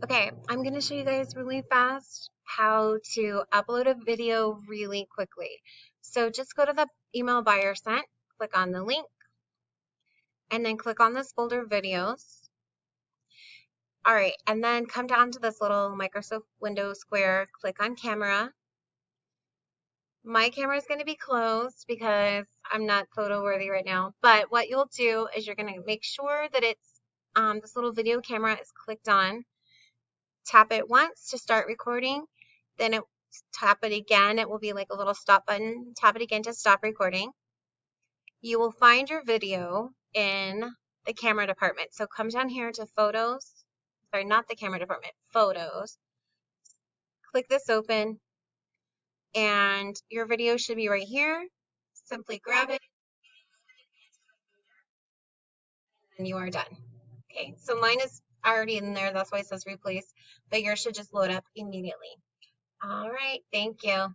Okay, I'm going to show you guys really fast how to upload a video really quickly. So just go to the email buyer sent, click on the link, and then click on this folder videos. All right, and then come down to this little Microsoft Windows square, click on camera. My camera is going to be closed because I'm not photo worthy right now. But what you'll do is you're going to make sure that it's this little video camera is clicked on. Tap it once to start recording, then tap it again. It will be like a little stop button. Tap it again to stop recording. You will find your video in the camera department. So come down here to photos. Sorry, not the camera department, photos. Click this open and your video should be right here. Simply grab it and you are done. Okay, so mine is already in there. That's why it says replace, but yours should just load up immediately. All right, thank you.